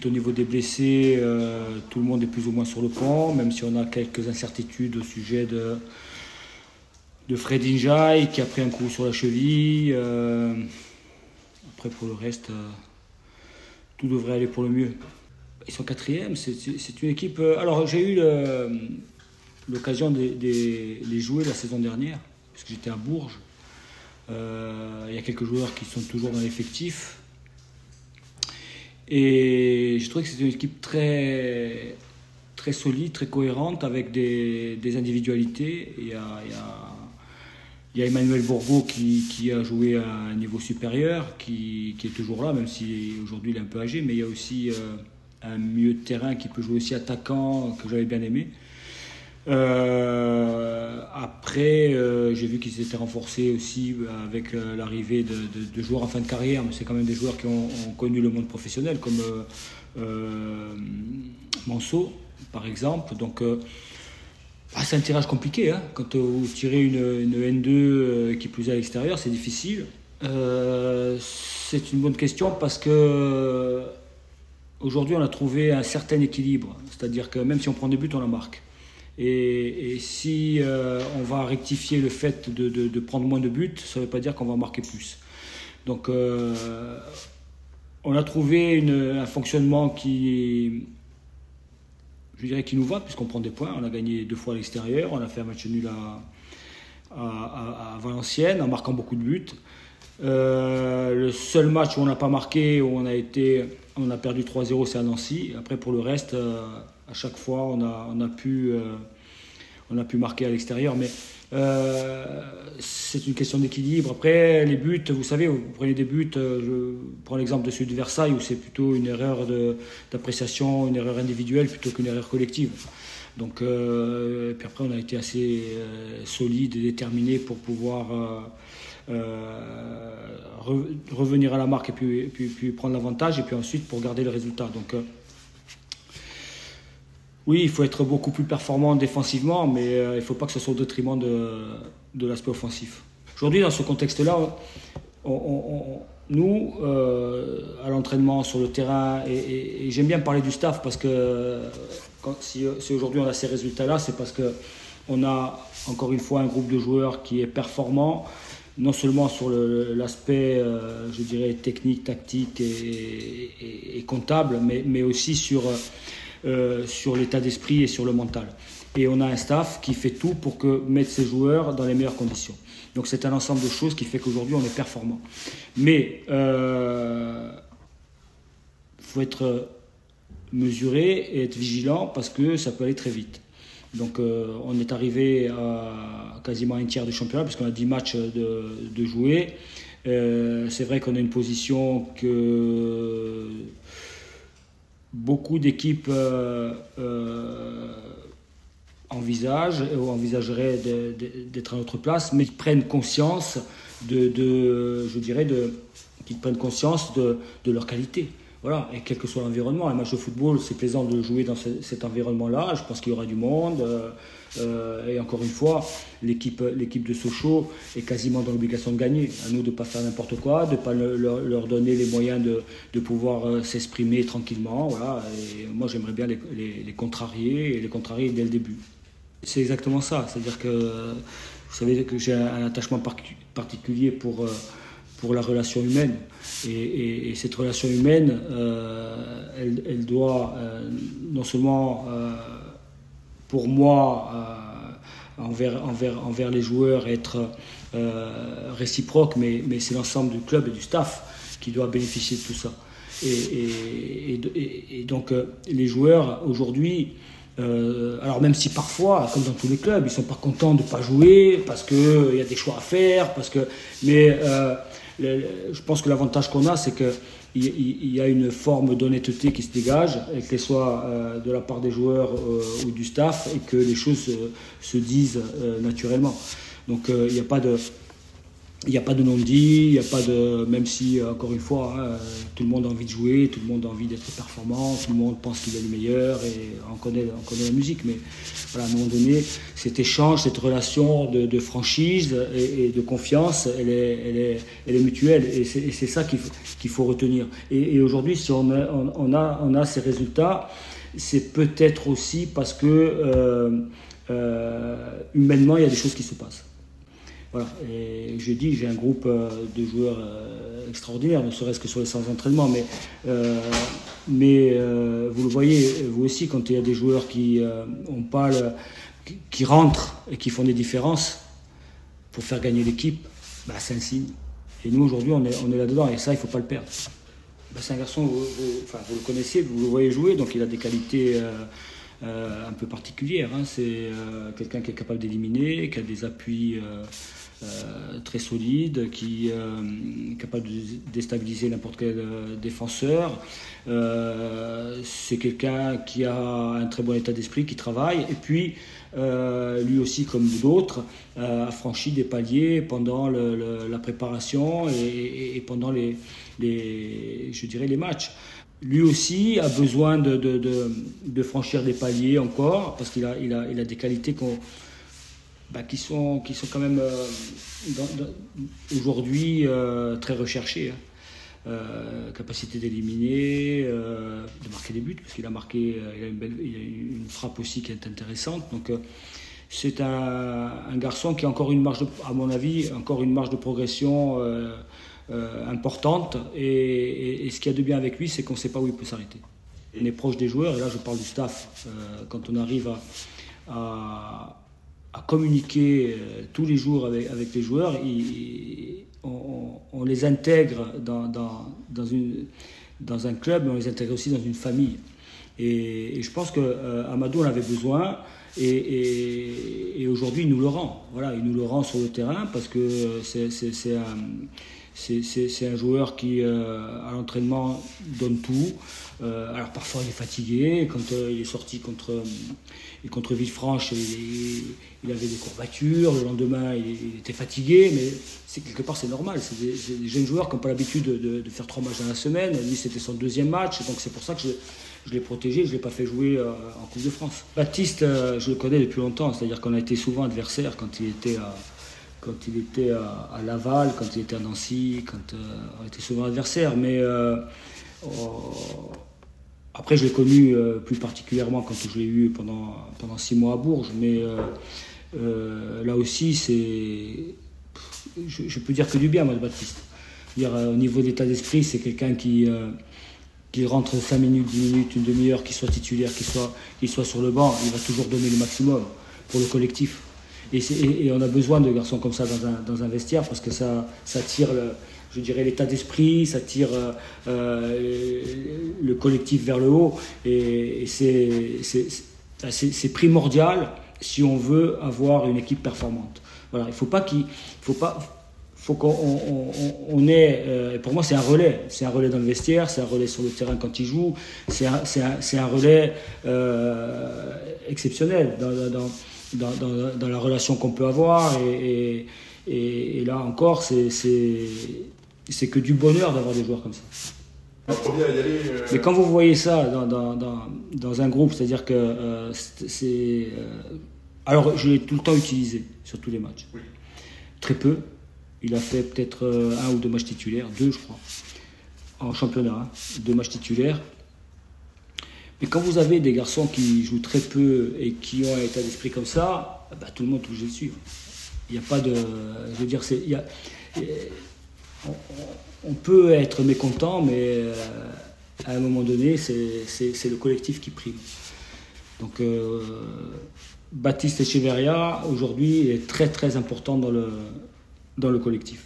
au niveau des blessés, tout le monde est plus ou moins sur le pont, même si on a quelques incertitudes au sujet de Fred Ndiaye qui a pris un coup sur la cheville. Après, pour le reste, tout devrait aller pour le mieux. Ils sont quatrième, c'est une équipe... Alors, j'ai eu l'occasion de les jouer la saison dernière, puisque j'étais à Bourges. Il y a quelques joueurs qui sont toujours dans l'effectif. Et je trouve que c'est une équipe très, très solide, très cohérente, avec des individualités. Il y a Emmanuel Bourgault qui a joué à un niveau supérieur, qui est toujours là, même si aujourd'hui il est un peu âgé. Mais il y a aussi un milieu de terrain qui peut jouer aussi attaquant, que j'avais bien aimé. Après, j'ai vu qu'ils s'étaient renforcés aussi avec l'arrivée de joueurs en fin de carrière, mais c'est quand même des joueurs qui ont connu le monde professionnel, comme Manso, par exemple. Donc, c'est un tirage compliqué, hein. Quand vous tirez une N2 qui plus est à l'extérieur, c'est difficile. C'est une bonne question parce que aujourd'hui, on a trouvé un certain équilibre, c'est-à-dire que même si on prend des buts, on en marque. Et si on va rectifier le fait de prendre moins de buts, ça ne veut pas dire qu'on va marquer plus. Donc on a trouvé un fonctionnement qui, je dirais, qui nous va, puisqu'on prend des points. On a gagné 2 fois à l'extérieur, on a fait un match nul à Valenciennes en marquant beaucoup de buts. Le seul match où on n'a pas marqué, où on a perdu 3-0, c'est à Nancy. Après, pour le reste, à chaque fois, on a pu marquer à l'extérieur. Mais c'est une question d'équilibre. Après, les buts, vous savez, vous prenez des buts, je prends l'exemple de celui de Versailles, où c'est plutôt une erreur d'appréciation, une erreur individuelle, plutôt qu'une erreur collective. Donc, puis après, on a été assez solide et déterminé pour pouvoir revenir à la marque et puis prendre l'avantage, et puis ensuite pour garder le résultat. Donc oui, il faut être beaucoup plus performant défensivement, mais il ne faut pas que ce soit au détriment de l'aspect offensif. Aujourd'hui, dans ce contexte-là, nous, à l'entraînement, sur le terrain, et j'aime bien parler du staff parce que si aujourd'hui on a ces résultats-là, c'est parce qu'on a encore une fois un groupe de joueurs qui est performant, non seulement sur l'aspect, je dirais, technique, tactique et comptable, mais aussi sur l'état d'esprit et sur le mental. Et on a un staff qui fait tout pour mettre ses joueurs dans les meilleures conditions. Donc c'est un ensemble de choses qui fait qu'aujourd'hui on est performant. Mais faut être mesuré et être vigilant parce que ça peut aller très vite. Donc on est arrivé à quasiment un tiers du championnat puisqu'on a 10 matchs de jouer. C'est vrai qu'on a une position que beaucoup d'équipes envisagent ou envisageraient d'être à notre place, mais ils prennent conscience qu'ils prennent conscience de leur qualité. Voilà, et quel que soit l'environnement, un match de football, c'est plaisant de jouer dans cet environnement-là. Je pense qu'il y aura du monde. Et encore une fois, l'équipe de Sochaux est quasiment dans l'obligation de gagner. À nous de ne pas faire n'importe quoi, de ne pas leur donner les moyens de pouvoir s'exprimer tranquillement. Voilà. Et moi, j'aimerais bien les contrarier, et les contrarier dès le début. C'est exactement ça. C'est-à-dire que vous savez que j'ai un attachement particulier pour la relation humaine. Et cette relation humaine, elle doit non seulement pour moi envers les joueurs être réciproque, mais c'est l'ensemble du club et du staff qui doit bénéficier de tout ça. Et donc les joueurs aujourd'hui, alors même si parfois, comme dans tous les clubs, ils ne sont pas contents de ne pas jouer parce qu'il y a des choix à faire, mais je pense que l'avantage qu'on a, c'est qu'il y a une forme d'honnêteté qui se dégage, qu'elle soit de la part des joueurs ou du staff, et que les choses se disent naturellement. Donc il n'y a pas il n'y a pas de non-dit, il n'y a pas de. Même si, encore une fois, hein, tout le monde a envie de jouer, tout le monde a envie d'être performant, tout le monde pense qu'il est le meilleur, et on connaît la musique, mais voilà, à un moment donné, cet échange, cette relation de franchise et de confiance, elle est mutuelle, et c'est ça qu'il faut retenir. Et aujourd'hui, si on a ces résultats, c'est peut-être aussi parce que humainement, il y a des choses qui se passent. Voilà. Et je dis, j'ai un groupe de joueurs extraordinaires, ne serait-ce que sur les séances d'entraînement, mais vous le voyez, vous aussi, quand il y a des joueurs qui rentrent et qui font des différences pour faire gagner l'équipe, bah, c'est un signe. Et nous, aujourd'hui, on est là-dedans, et ça, il ne faut pas le perdre. Bah, c'est un garçon, vous le connaissez, vous le voyez jouer, donc il a des qualités un peu particulières. Hein. C'est quelqu'un qui est capable d'éliminer, qui a des appuis très solides, qui est capable de déstabiliser n'importe quel défenseur. C'est quelqu'un qui a un très bon état d'esprit, qui travaille, et puis lui aussi, comme d'autres, a franchi des paliers pendant la préparation et pendant je dirais les matchs. Lui aussi a besoin de franchir des paliers encore, parce qu'il a des qualités qui sont quand même aujourd'hui très recherchées. Hein. Capacité d'éliminer, de marquer des buts, parce qu'il a marqué, il a une frappe aussi qui est intéressante. Donc c'est un garçon qui a encore à mon avis, encore une marge de progression importante, et ce qu'il y a de bien avec lui, c'est qu'on ne sait pas où il peut s'arrêter. On est proche des joueurs, et là je parle du staff, quand on arrive à communiquer tous les jours avec les joueurs, on les intègre dans un club, mais on les intègre aussi dans une famille. Et je pense qu'Amadou en avait besoin, et aujourd'hui il nous le rend. Voilà, il nous le rend sur le terrain, parce que c'est un joueur qui, à l'entraînement, donne tout. Alors parfois il est fatigué. Quand il est sorti contre Villefranche, il avait des courbatures. Le lendemain, il était fatigué, mais quelque part c'est normal. C'est des jeunes joueurs qui n'ont pas l'habitude de faire 3 matchs dans la semaine. Lui, c'était son 2e match, donc c'est pour ça que je l'ai protégé, je ne l'ai pas fait jouer en Coupe de France. Baptiste, je le connais depuis longtemps, c'est-à-dire qu'on a été souvent adversaires quand il était à Laval, quand il était à Nancy, on était souvent adversaires. Mais après, je l'ai connu plus particulièrement quand je l'ai eu pendant 6 mois à Bourges. Mais là aussi, je peux dire que du bien, moi, de Baptiste. Au niveau d'état d'esprit, c'est quelqu'un qui rentre 5 minutes, 10 minutes, une demi-heure, qu'il soit titulaire, qu'il soit sur le banc, il va toujours donner le maximum pour le collectif. Et on a besoin de garçons comme ça dans un vestiaire, parce que ça tire, je dirais, l'état d'esprit, ça tire le collectif vers le haut. Et c'est primordial si on veut avoir une équipe performante. Voilà, il faut qu'on ait, pour moi c'est un relais dans le vestiaire, c'est un relais sur le terrain quand il joue, c'est un relais exceptionnel dans la relation qu'on peut avoir, et là encore c'est que du bonheur d'avoir des joueurs comme ça. Mais quand vous voyez ça dans un groupe, c'est-à-dire que alors je l'ai tout le temps utilisé sur tous les matchs. Oui. Très peu. Il a fait peut-être 1 ou 2 matchs titulaires, 2 je crois, en championnat, hein, 2 matchs titulaires. Mais quand vous avez des garçons qui jouent très peu et qui ont un état d'esprit comme ça, bah, tout le monde est obligé de suivre. Il n'y a pas de... Je veux dire, on peut être mécontent, mais à un moment donné, c'est le collectif qui prime. Donc Baptiste Echeverria, aujourd'hui, est très très important dans le collectif.